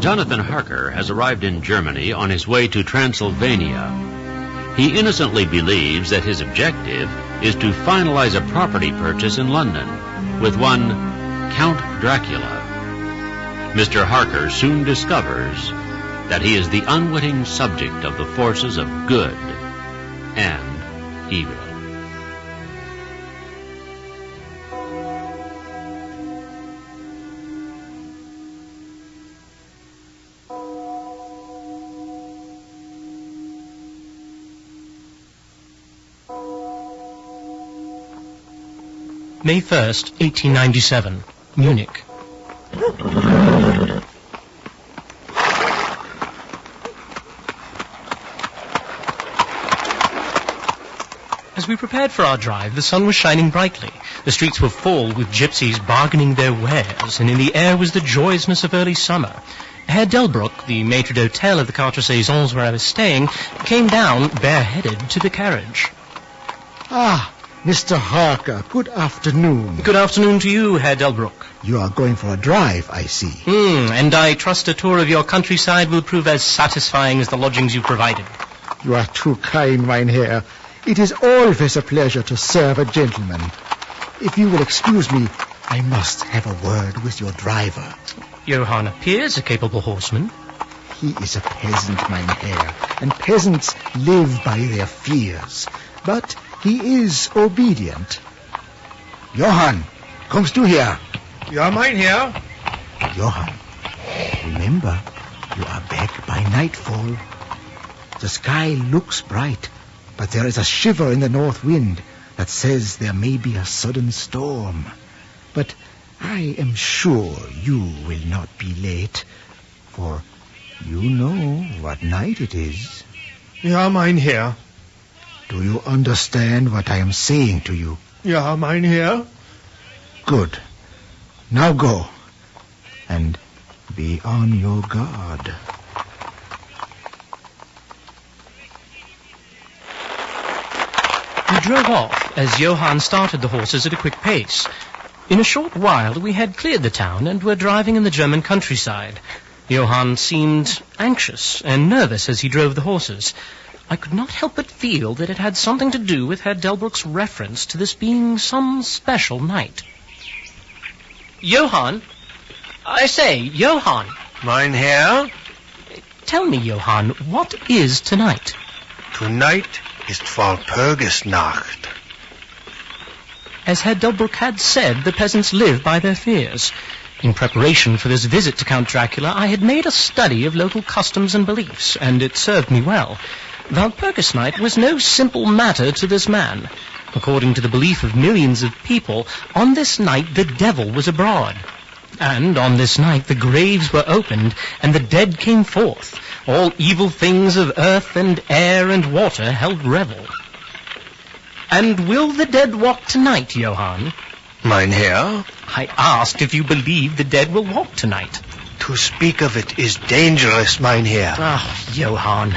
Jonathan Harker has arrived in Germany on his way to Transylvania. He innocently believes that his objective is to finalize a property purchase in London with one Count Dracula. Mr. Harker soon discovers that he is the unwitting subject of the forces of good and evil. May 1st, 1897, Munich. As we prepared for our drive, the sun was shining brightly. The streets were full with gypsies bargaining their wares, and in the air was the joyousness of early summer. Herr Delbruck, the maitre d'hotel of the Quatre Saisons where I was staying, came down, bareheaded, to the carriage. Ah, Mr. Harker, good afternoon. Good afternoon to you, Herr Delbruck. You are going for a drive, I see. And I trust a tour of your countryside will prove as satisfying as the lodgings you provided. You are too kind, mein Herr. It is always a pleasure to serve a gentleman. If you will excuse me, I must have a word with your driver. Johann appears a capable horseman. He is a peasant, mein Herr, and peasants live by their fears. But he is obedient. Johann, kommst du her? Ja, mein Herr. Johann, remember, you are back by nightfall. The sky looks bright, but there is a shiver in the north wind that says there may be a sudden storm. But I am sure you will not be late, for you know what night it is. Ja, mein Herr. Do you understand what I am saying to you? Ja, mein Herr. Good. Now go, and be on your guard. We drove off as Johann started the horses at a quick pace. In a short while we had cleared the town and were driving in the German countryside. Johann seemed anxious and nervous as he drove the horses. I could not help but feel that it had something to do with Herr Delbruck's reference to this being some special night. Johann? I say, Johann. Mein Herr. Tell me, Johann, what is tonight? Tonight ist Walpurgisnacht. As Herr Delbruck had said, the peasants live by their fears. In preparation for this visit to Count Dracula, I had made a study of local customs and beliefs, and it served me well. Walpurgisnight was no simple matter to this man. According to the belief of millions of people, on this night the devil was abroad. And on this night the graves were opened, and the dead came forth. All evil things of earth and air and water held revel. And will the dead walk tonight, Johann? Mein Herr. I asked if you believe the dead will walk tonight. To speak of it is dangerous, mein Herr. Ah, Johann.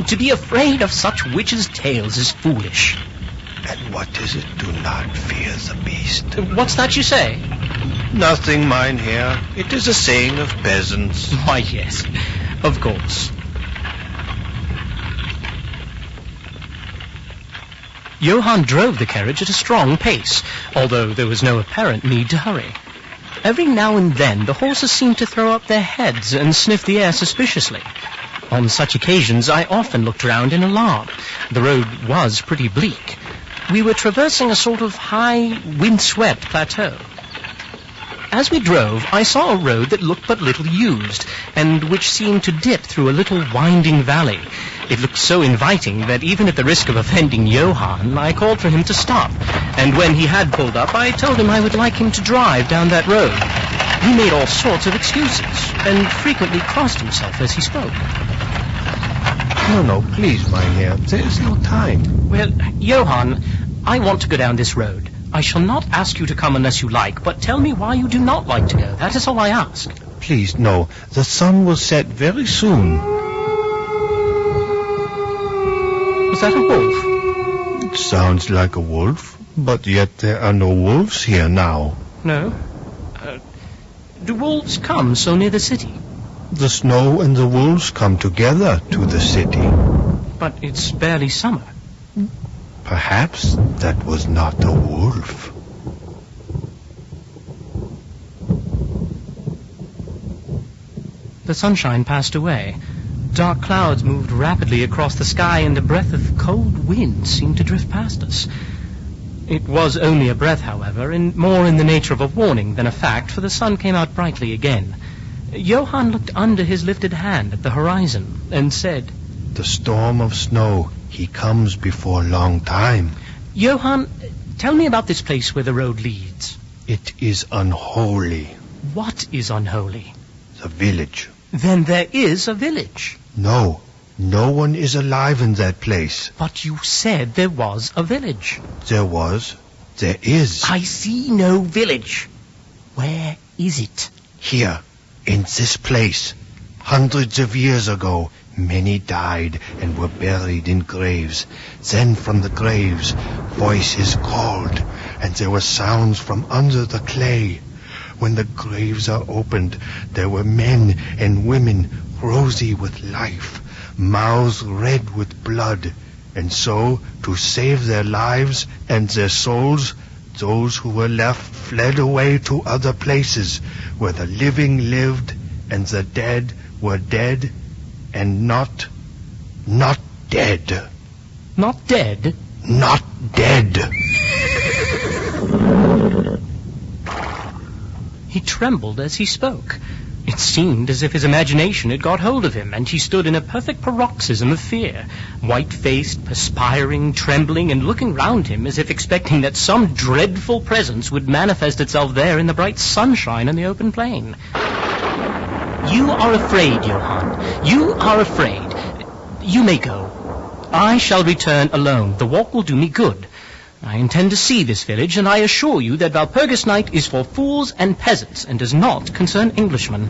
To be afraid of such witches' tales is foolish. And what is it? Do not fear the beast. What's that you say? Nothing, mein Herr. It is a saying of peasants. Why, yes, of course. Johann drove the carriage at a strong pace, although there was no apparent need to hurry. Every now and then the horses seemed to throw up their heads and sniff the air suspiciously. On such occasions I often looked around in alarm. The road was pretty bleak. We were traversing a sort of high, windswept plateau. As we drove, I saw a road that looked but little used, and which seemed to dip through a little winding valley. It looked so inviting that even at the risk of offending Johann, I called for him to stop. And when he had pulled up, I told him I would like him to drive down that road. He made all sorts of excuses, and frequently crossed himself as he spoke. No, please, mein Herr. There is no time. Well, Johann, I want to go down this road. I shall not ask you to come unless you like, but tell me why you do not like to go. That is all I ask. Please, no. The sun will set very soon. Was that a wolf? It sounds like a wolf, but yet there are no wolves here now. No? Do wolves come so near the city? The snow and the wolves come together to the city. But it's barely summer. Perhaps that was not a wolf. The sunshine passed away. Dark clouds moved rapidly across the sky, and a breath of cold wind seemed to drift past us. It was only a breath, however, and more in the nature of a warning than a fact, for the sun came out brightly again. Johann looked under his lifted hand at the horizon and said, The storm of snow, he comes before long time. Johann, tell me about this place where the road leads. It is unholy. What is unholy? The village. Then there is a village. No, no one is alive in that place. But you said there was a village. There was. There is. I see no village. Where is it? Here, in this place. Hundreds of years ago, many died and were buried in graves. Then from the graves, voices called, and there were sounds from under the clay. When the graves are opened, there were men and women rosy with life, mouths red with blood. And so, to save their lives and their souls, those who were left fled away to other places, where the living lived and the dead were dead and not dead. Not dead? Not dead. He trembled as he spoke. It seemed as if his imagination had got hold of him, and he stood in a perfect paroxysm of fear, white-faced, perspiring, trembling, and looking round him as if expecting that some dreadful presence would manifest itself there in the bright sunshine and the open plain. You are afraid, Johann. You are afraid. You may go. I shall return alone. The walk will do me good. I intend to see this village, and I assure you that Walpurgis Night is for fools and peasants, and does not concern Englishmen.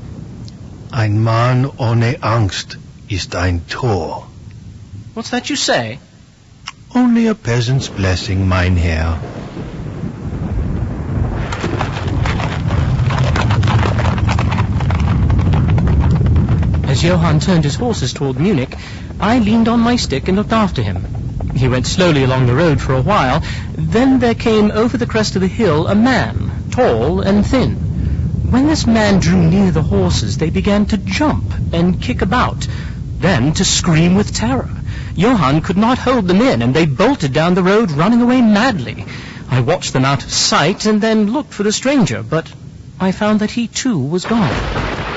Ein Mann ohne Angst ist ein Tor. What's that you say? Only a peasant's blessing, mein Herr. As Johann turned his horses toward Munich, I leaned on my stick and looked after him. He went slowly along the road for a while. Then there came over the crest of the hill a man, tall and thin. When this man drew near the horses, they began to jump and kick about, then to scream with terror. Johann could not hold them in, and they bolted down the road, running away madly. I watched them out of sight and then looked for the stranger, but I found that he too was gone.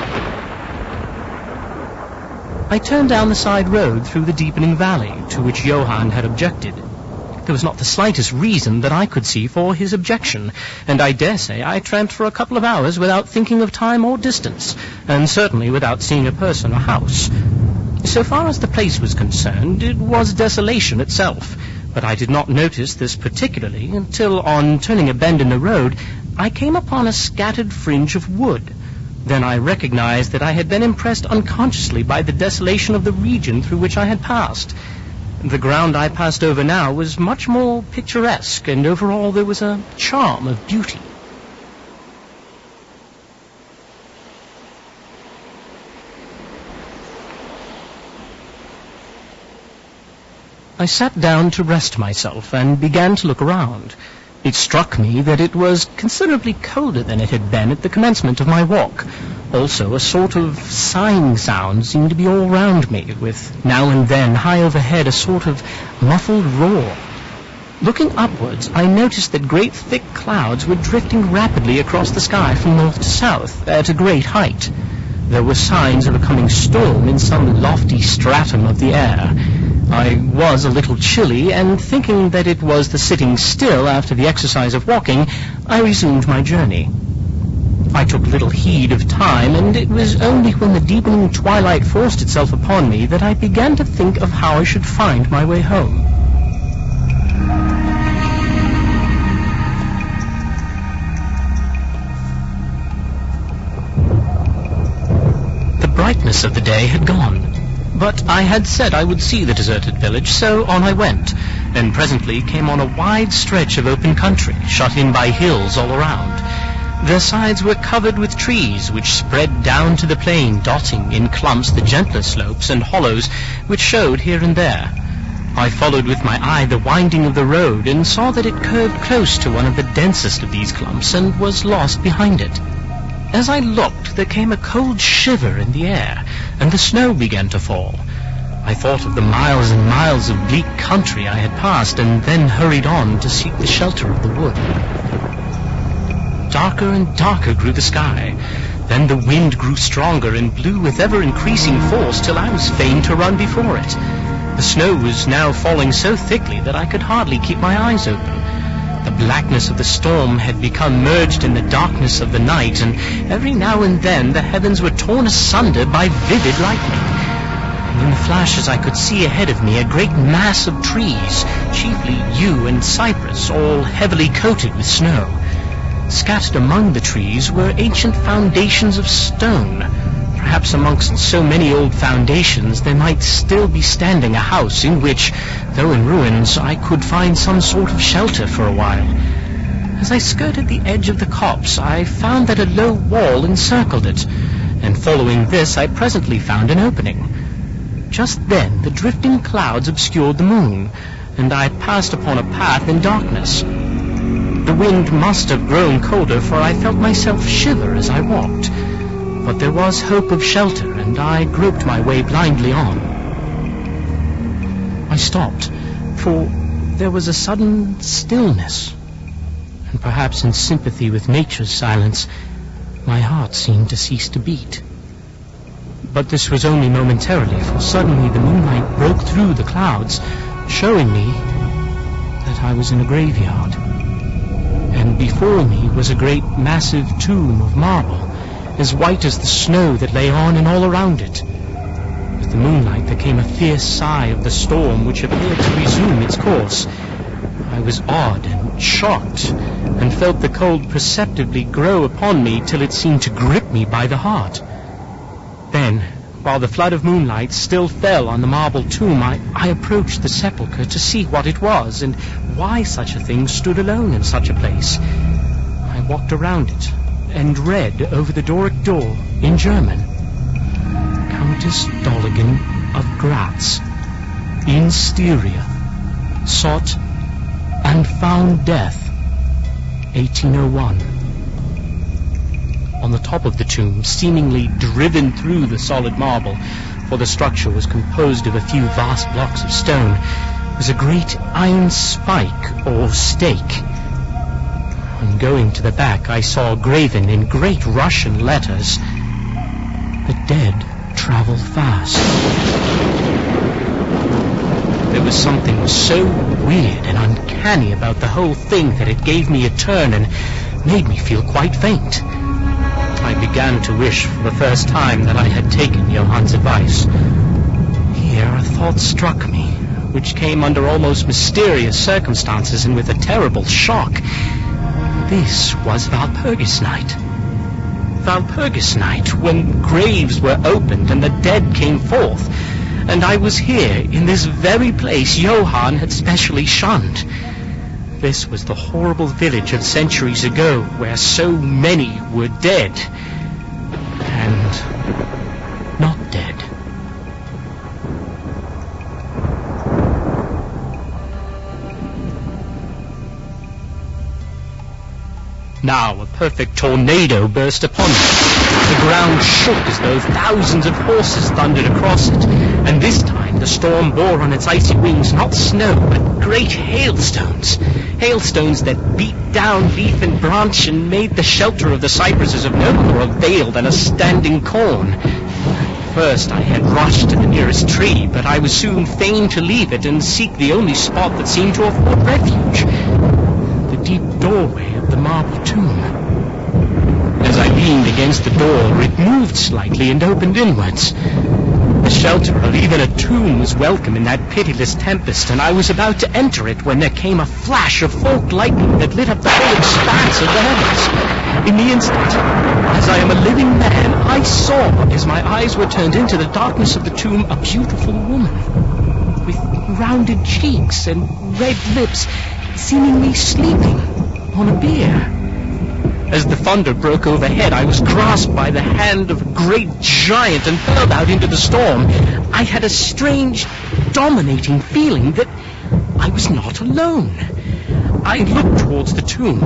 I turned down the side road through the deepening valley, to which Johann had objected. There was not the slightest reason that I could see for his objection, and I dare say I tramped for a couple of hours without thinking of time or distance, and certainly without seeing a person or house. So far as the place was concerned, it was desolation itself, but I did not notice this particularly until, on turning a bend in the road, I came upon a scattered fringe of wood. Then I recognized that I had been impressed unconsciously by the desolation of the region through which I had passed. The ground I passed over now was much more picturesque, and overall there was a charm of beauty. I sat down to rest myself and began to look around. It struck me that it was considerably colder than it had been at the commencement of my walk. Also, a sort of sighing sound seemed to be all round me, with now and then, high overhead, a sort of muffled roar. Looking upwards, I noticed that great thick clouds were drifting rapidly across the sky from north to south at a great height. There were signs of a coming storm in some lofty stratum of the air. I was a little chilly, and thinking that it was the sitting still after the exercise of walking, I resumed my journey. I took little heed of time, and it was only when the deepening twilight forced itself upon me that I began to think of how I should find my way home. The brightness of the day had gone. But I had said I would see the deserted village, so on I went, and presently came on a wide stretch of open country, shut in by hills all around. Their sides were covered with trees which spread down to the plain, dotting in clumps the gentler slopes and hollows which showed here and there. I followed with my eye the winding of the road and saw that it curved close to one of the densest of these clumps and was lost behind it. As I looked, there came a cold shiver in the air, and the snow began to fall. I thought of the miles and miles of bleak country I had passed, and then hurried on to seek the shelter of the wood. Darker and darker grew the sky. Then the wind grew stronger and blew with ever-increasing force till I was fain to run before it. The snow was now falling so thickly that I could hardly keep my eyes open. The blackness of the storm had become merged in the darkness of the night, and every now and then the heavens were torn asunder by vivid lightning. And in the flashes I could see ahead of me a great mass of trees, chiefly yew and cypress, all heavily coated with snow. Scattered among the trees were ancient foundations of stone. Perhaps amongst so many old foundations there might still be standing a house in which, though in ruins, I could find some sort of shelter for a while. As I skirted the edge of the copse, I found that a low wall encircled it, and following this I presently found an opening. Just then the drifting clouds obscured the moon, and I passed upon a path in darkness. The wind must have grown colder, for I felt myself shiver as I walked. But there was hope of shelter, and I groped my way blindly on. I stopped, for there was a sudden stillness, and perhaps in sympathy with nature's silence, my heart seemed to cease to beat. But this was only momentarily, for suddenly the moonlight broke through the clouds, showing me that I was in a graveyard. And before me was a great massive tomb of marble, as white as the snow that lay on and all around it. With the moonlight there came a fierce sigh of the storm which appeared to resume its course. I was awed and shocked, and felt the cold perceptibly grow upon me till it seemed to grip me by the heart. Then, while the flood of moonlight still fell on the marble tomb, I approached the sepulchre to see what it was, and why such a thing stood alone in such a place. I walked around it, and read over the Doric door, in German, Countess Dolligan of Graz, in Styria, sought and found death, 1801. On the top of the tomb, seemingly driven through the solid marble, for the structure was composed of a few vast blocks of stone, was a great iron spike or stake. On going to the back, I saw graven in great Russian letters, "The dead travel fast." There was something so weird and uncanny about the whole thing that it gave me a turn and made me feel quite faint. I began to wish for the first time that I had taken Johann's advice. Here a thought struck me, which came under almost mysterious circumstances and with a terrible shock. This was Walpurgis night. Walpurgis night, when graves were opened and the dead came forth, and I was here in this very place Johann had specially shunned. This was the horrible village of centuries ago, where so many were dead and not dead. Now a perfect tornado burst upon me. The ground shook as though thousands of horses thundered across it, and this time the storm bore on its icy wings not snow, but great hailstones. Hailstones that beat down leaf and branch and made the shelter of the cypresses of no more avail than a standing corn. First I had rushed to the nearest tree, but I was soon fain to leave it and seek the only spot that seemed to afford refuge, the deep doorway of the marble tomb. As I leaned against the door, it moved slightly and opened inwards. The shelter of even a tomb was welcome in that pitiless tempest, and I was about to enter it when there came a flash of forked lightning that lit up the whole expanse of the heavens. In the instant, as I am a living man, I saw, as my eyes were turned into the darkness of the tomb, a beautiful woman, with rounded cheeks and red lips, seemingly sleeping on a bier. As the thunder broke overhead, I was grasped by the hand of a great giant and hurled out into the storm. I had a strange, dominating feeling that I was not alone. I looked towards the tomb.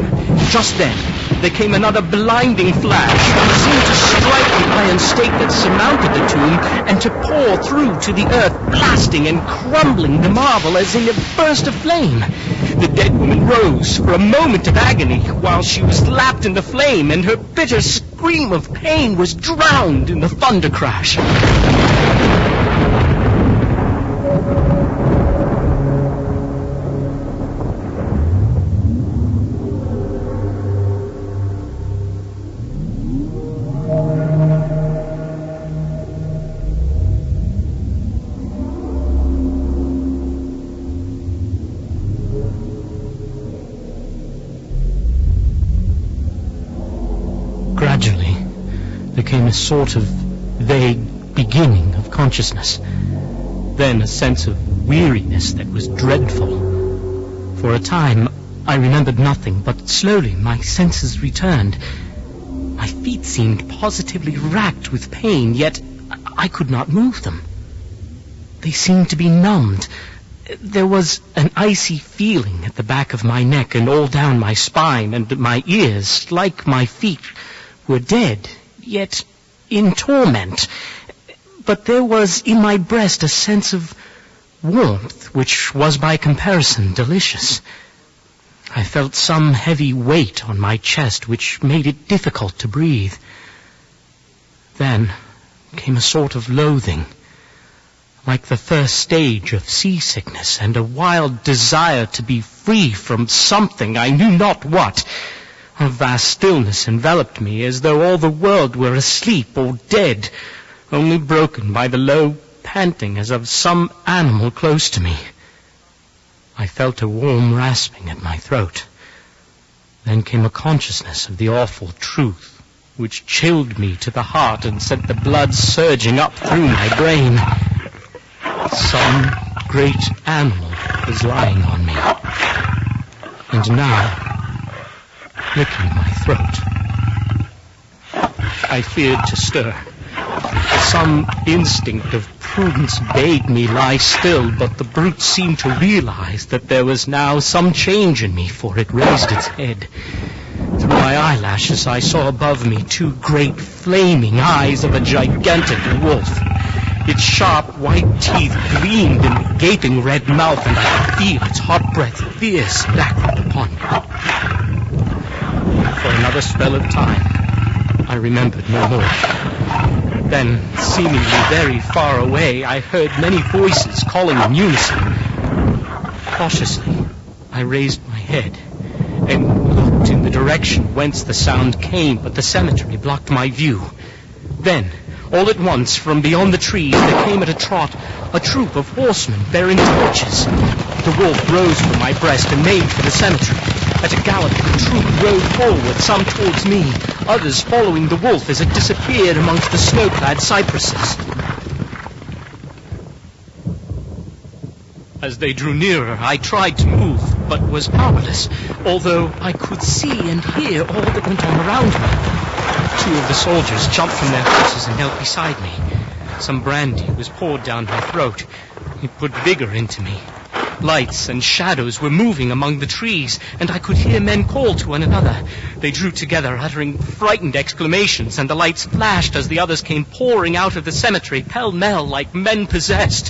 Just then, there came another blinding flash. It seemed to strike the iron stake that surmounted the tomb and to pour through to the earth, blasting and crumbling the marble as in a burst of flame. The dead woman rose for a moment of agony while she was lapped in the flame, and her bitter scream of pain was drowned in the thunder crash. Gradually, there came a sort of vague beginning of consciousness. Then a sense of weariness that was dreadful. For a time, I remembered nothing, but slowly my senses returned. My feet seemed positively racked with pain, yet I could not move them. They seemed to be numbed. There was an icy feeling at the back of my neck and all down my spine, and my ears, like my feet, were dead, yet in torment. But there was in my breast a sense of warmth, which was by comparison delicious. I felt some heavy weight on my chest, which made it difficult to breathe. Then came a sort of loathing, like the first stage of seasickness, and a wild desire to be free from something, I knew not what. A vast stillness enveloped me, as though all the world were asleep or dead, only broken by the low panting as of some animal close to me. I felt a warm rasping at my throat. Then came a consciousness of the awful truth, which chilled me to the heart and sent the blood surging up through my brain. Some great animal was lying on me. And now, licking my throat. I feared to stir. Some instinct of prudence bade me lie still, but the brute seemed to realize that there was now some change in me, for it raised its head. Through my eyelashes I saw above me two great flaming eyes of a gigantic wolf. Its sharp white teeth gleamed in the gaping red mouth, and I could feel its hot breath fierce and acrid upon me. For another spell of time, I remembered no more. Then, seemingly very far away, I heard many voices calling in unison. Cautiously, I raised my head and looked in the direction whence the sound came, but the cemetery blocked my view. Then, all at once, from beyond the trees, there came at a trot a troop of horsemen bearing torches. The wolf rose from my breast and made for the cemetery. At a gallop, the troop rode forward, some towards me, others following the wolf as it disappeared amongst the snow-clad cypresses. As they drew nearer, I tried to move, but was powerless, although I could see and hear all that went on around me. Two of the soldiers jumped from their horses and knelt beside me. Some brandy was poured down my throat. It put vigor into me. Lights and shadows were moving among the trees, and I could hear men call to one another. They drew together, uttering frightened exclamations, and the lights flashed as the others came pouring out of the cemetery, pell-mell, like men possessed.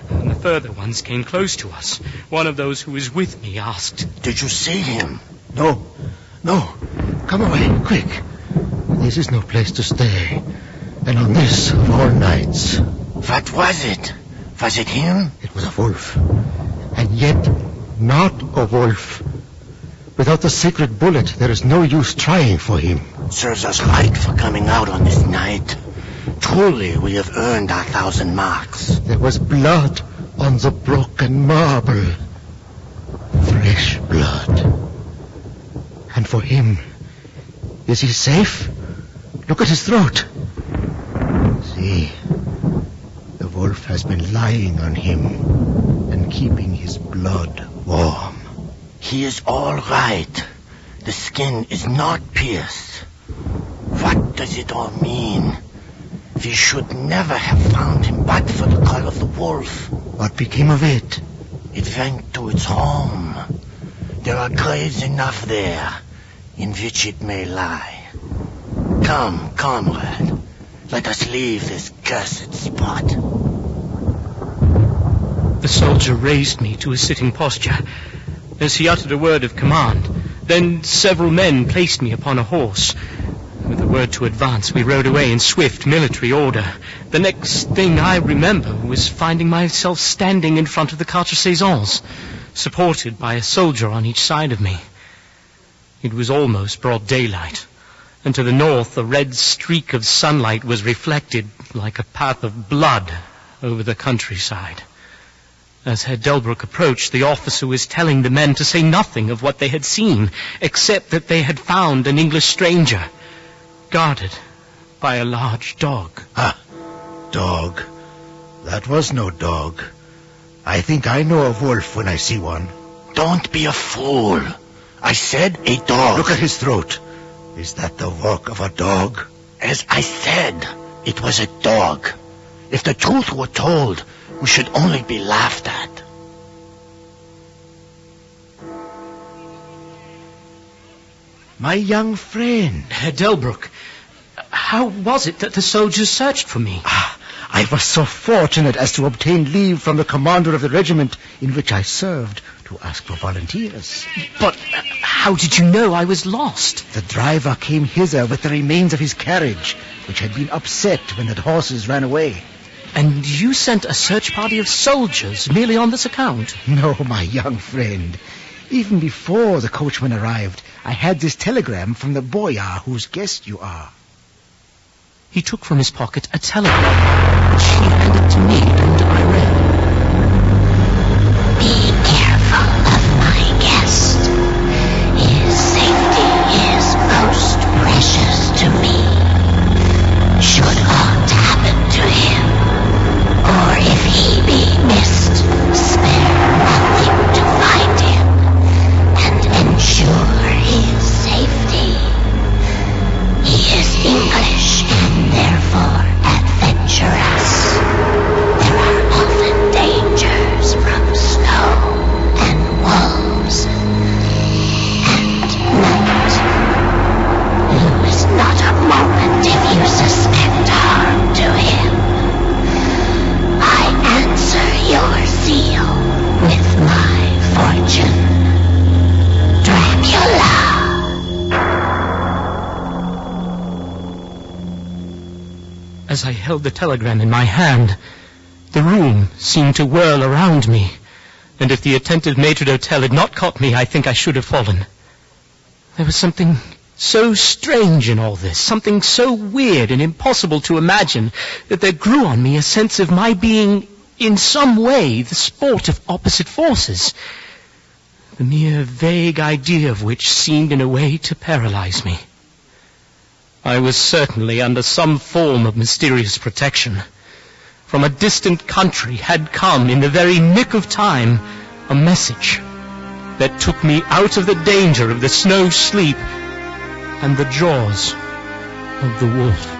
When the further ones came close to us, one of those who was with me asked, "Did you see him?" No. Come away, quick. This is no place to stay. And on this of all nights. What was it? Was it him? It was a wolf. And yet, not a wolf. Without the secret bullet, there is no use trying for him. Serves us right for coming out on this night. Truly, we have earned our 1,000 marks. There was blood on the broken marble. Fresh blood. And for him, is he safe? Look at his throat. See, the wolf has been lying on him and keeping his blood warm. He is all right. The skin is not pierced. What does it all mean? We should never have found him but for the call of the wolf. What became of it? It went to its home. There are graves enough there in which it may lie. Come, comrade. Let us leave this cursed spot. The soldier raised me to a sitting posture as he uttered a word of command. Then several men placed me upon a horse. With a word to advance, we rode away in swift military order. The next thing I remember was finding myself standing in front of the quatre saisons, supported by a soldier on each side of me. It was almost broad daylight, and to the north a red streak of sunlight was reflected like a path of blood over the countryside. As Herr Delbruck approached, the officer was telling the men to say nothing of what they had seen, except that they had found an English stranger, guarded by a large dog. Ah, dog. That was no dog. I think I know a wolf when I see one. Don't be a fool. I said a dog. Look at his throat. Is that the work of a dog? As I said, it was a dog. If the truth were told, we should only be laughed at. My young friend. Herr Delbruck, how was it that the soldiers searched for me? I was so fortunate as to obtain leave from the commander of the regiment in which I served to ask for volunteers. But how did you know I was lost? The driver came hither with the remains of his carriage, which had been upset when the horses ran away. And you sent a search party of soldiers merely on this account? No, my young friend. Even before the coachman arrived, I had this telegram from the boyar whose guest you are. He took from his pocket a telegram, which he handed to me, and I read. Be careful of my guest. His safety is most precious to me. Should aught happen to him, or if he be missed, spare nothing to find him and ensure his safety. He is English and therefore adventurous. There are often dangers from snow and wolves and night. Lose not a moment if you suspect harm to him. I answer your zeal with my fortune. Dracula. As I held the telegram in my hand, the room seemed to whirl around me, and if the attentive maitre d'hotel had not caught me, I think I should have fallen. There was something so strange in all this, something so weird and impossible to imagine, that there grew on me a sense of my being, in some way, the sport of opposite forces, the mere vague idea of which seemed in a way to paralyze me. I was certainly under some form of mysterious protection. From a distant country had come, in the very nick of time, a message that took me out of the danger of the snow sleep and the jaws of the wolf.